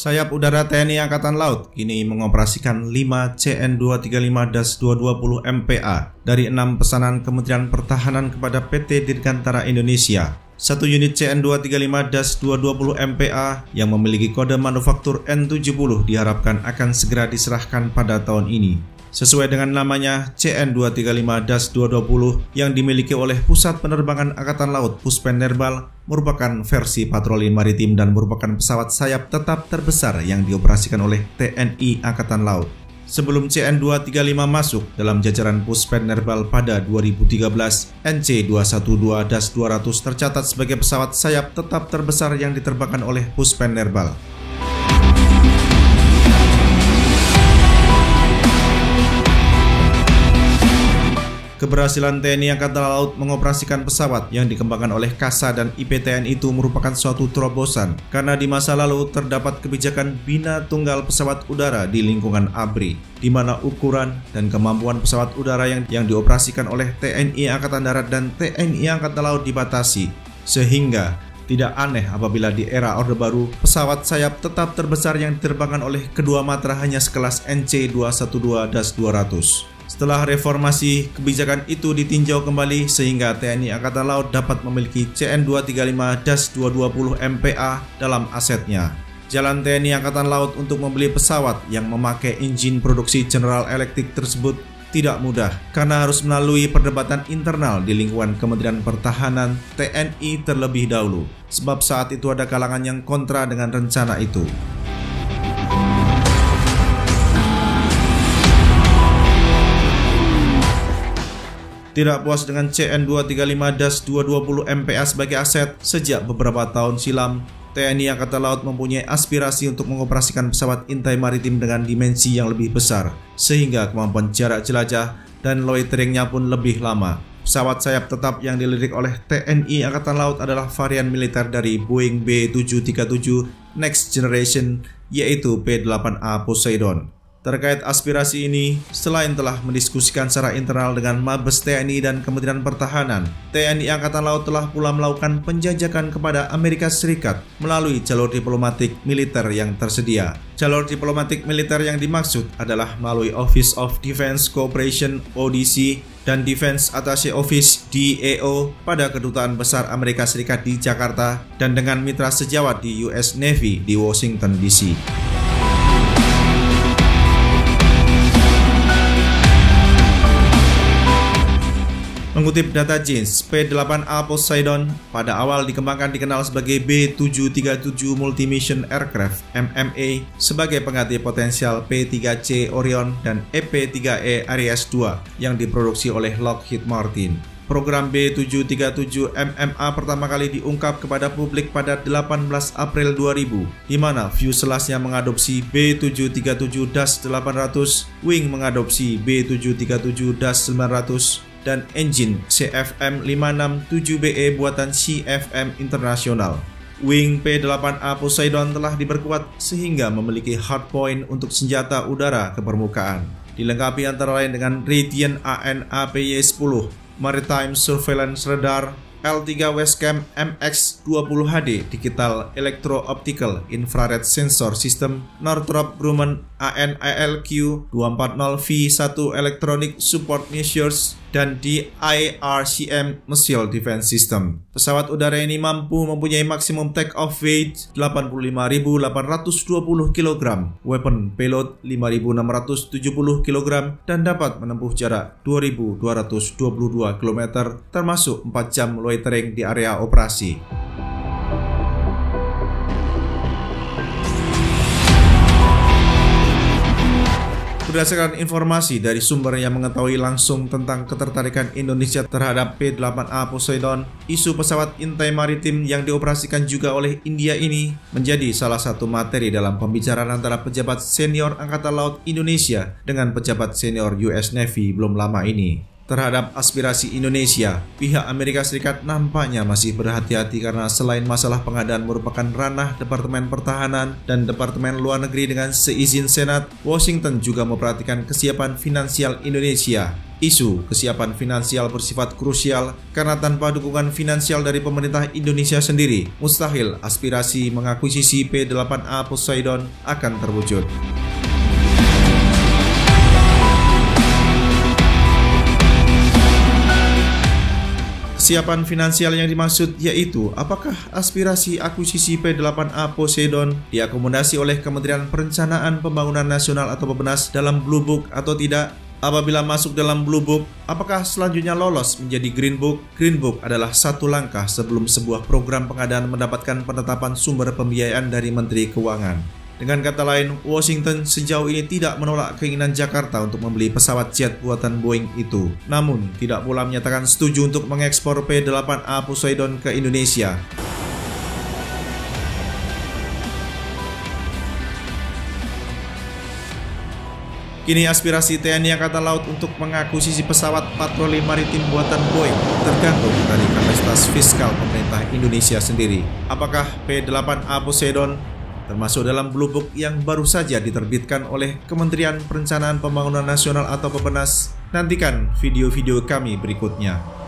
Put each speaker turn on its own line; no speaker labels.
Sayap Udara TNI Angkatan Laut kini mengoperasikan 5 CN-235-220 MPA dari 6 pesanan Kementerian Pertahanan kepada PT Dirgantara Indonesia. Satu unit CN-235-220 MPA yang memiliki kode manufaktur N70 diharapkan akan segera diserahkan pada tahun ini. Sesuai dengan namanya, CN-235-220 yang dimiliki oleh Pusat Penerbangan Angkatan Laut Puspenerbal merupakan versi patroli maritim dan merupakan pesawat sayap tetap terbesar yang dioperasikan oleh TNI Angkatan Laut. Sebelum CN-235 masuk dalam jajaran Puspenerbal pada 2013, NC212-200 tercatat sebagai pesawat sayap tetap terbesar yang diterbangkan oleh Puspenerbal. Keberhasilan TNI Angkatan Laut mengoperasikan pesawat yang dikembangkan oleh KASA dan IPTN itu merupakan suatu terobosan karena di masa lalu terdapat kebijakan bina tunggal pesawat udara di lingkungan ABRI, di mana ukuran dan kemampuan pesawat udara yang dioperasikan oleh TNI Angkatan Darat dan TNI Angkatan Laut dibatasi, sehingga tidak aneh apabila di era Orde Baru pesawat sayap tetap terbesar yang diterbangkan oleh kedua matra hanya sekelas NC212-200. Setelah reformasi, kebijakan itu ditinjau kembali sehingga TNI Angkatan Laut dapat memiliki CN-235-220 MPA dalam asetnya. Jalan TNI Angkatan Laut untuk membeli pesawat yang memakai injin produksi General Electric tersebut tidak mudah karena harus melalui perdebatan internal di lingkungan Kementerian Pertahanan TNI terlebih dahulu, sebab saat itu ada kalangan yang kontra dengan rencana itu. Tidak puas dengan CN-235-220 MPA sebagai aset, sejak beberapa tahun silam, TNI Angkatan Laut mempunyai aspirasi untuk mengoperasikan pesawat intai maritim dengan dimensi yang lebih besar, sehingga kemampuan jarak jelajah dan loiteringnya pun lebih lama. Pesawat sayap tetap yang dilirik oleh TNI Angkatan Laut adalah varian militer dari Boeing B737 Next Generation, yaitu P-8A Poseidon. Terkait aspirasi ini, selain telah mendiskusikan secara internal dengan Mabes TNI dan Kementerian Pertahanan, TNI Angkatan Laut telah pula melakukan penjajakan kepada Amerika Serikat melalui jalur diplomatik militer yang tersedia. Jalur diplomatik militer yang dimaksud adalah melalui Office of Defense Cooperation (ODC) dan Defense Attaché Office (DAO) pada Kedutaan Besar Amerika Serikat di Jakarta dan dengan mitra sejawat di US Navy di Washington DC. Mengutip data JINS, P-8A Poseidon pada awal dikembangkan dikenal sebagai B737 Multi-Mission Aircraft (MMA) sebagai pengganti potensial P-3C Orion dan EP-3E Aries II yang diproduksi oleh Lockheed Martin. Program B737 MMA pertama kali diungkap kepada publik pada 18 April 2000, di mana fuselage-nya mengadopsi B737-800, wing mengadopsi B737-900, dan engine CFM567BE buatan CFM Internasional. Wing P-8A Poseidon telah diperkuat sehingga memiliki hardpoint untuk senjata udara ke permukaan, dilengkapi antara lain dengan Raytheon AN/APY-10, Maritime Surveillance Radar, L3 Westcam MX20HD Digital Electro-Optical Infrared Sensor System, Northrop Grumman AN/ALQ240V1 Electronic Support Measures, dan DIRCM Missile Defense System. Pesawat udara ini mampu mempunyai maksimum take-off weight 85.820 kg, weapon payload 5.670 kg, dan dapat menempuh jarak 2.222 km termasuk 4 jam loitering di area operasi. Berdasarkan informasi dari sumber yang mengetahui langsung tentang ketertarikan Indonesia terhadap P-8A Poseidon, isu pesawat intai maritim yang dioperasikan juga oleh India ini menjadi salah satu materi dalam pembicaraan antara pejabat senior Angkatan Laut Indonesia dengan pejabat senior US Navy belum lama ini. Terhadap aspirasi Indonesia, pihak Amerika Serikat nampaknya masih berhati-hati karena selain masalah pengadaan merupakan ranah Departemen Pertahanan dan Departemen Luar Negeri dengan seizin Senat, Washington juga memperhatikan kesiapan finansial Indonesia. Isu kesiapan finansial bersifat krusial karena tanpa dukungan finansial dari pemerintah Indonesia sendiri, mustahil aspirasi mengakuisisi P8A Poseidon akan terwujud. Kesiapan finansial yang dimaksud yaitu apakah aspirasi akuisisi P8A Poseidon diakomodasi oleh Kementerian Perencanaan Pembangunan Nasional atau Bappenas dalam Blue Book atau tidak. Apabila masuk dalam Blue Book, apakah selanjutnya lolos menjadi Green Book? Green Book adalah satu langkah sebelum sebuah program pengadaan mendapatkan penetapan sumber pembiayaan dari Menteri Keuangan. Dengan kata lain, Washington sejauh ini tidak menolak keinginan Jakarta untuk membeli pesawat jet buatan Boeing itu. Namun, tidak pula menyatakan setuju untuk mengekspor P8A Poseidon ke Indonesia. Kini aspirasi TNI Angkatan Laut untuk mengakuisisi pesawat patroli maritim buatan Boeing tergantung dari kapasitas fiskal pemerintah Indonesia sendiri. Apakah P8A Poseidon termasuk dalam Blue Book yang baru saja diterbitkan oleh Kementerian Perencanaan Pembangunan Nasional atau Bappenas? Nantikan video-video kami berikutnya.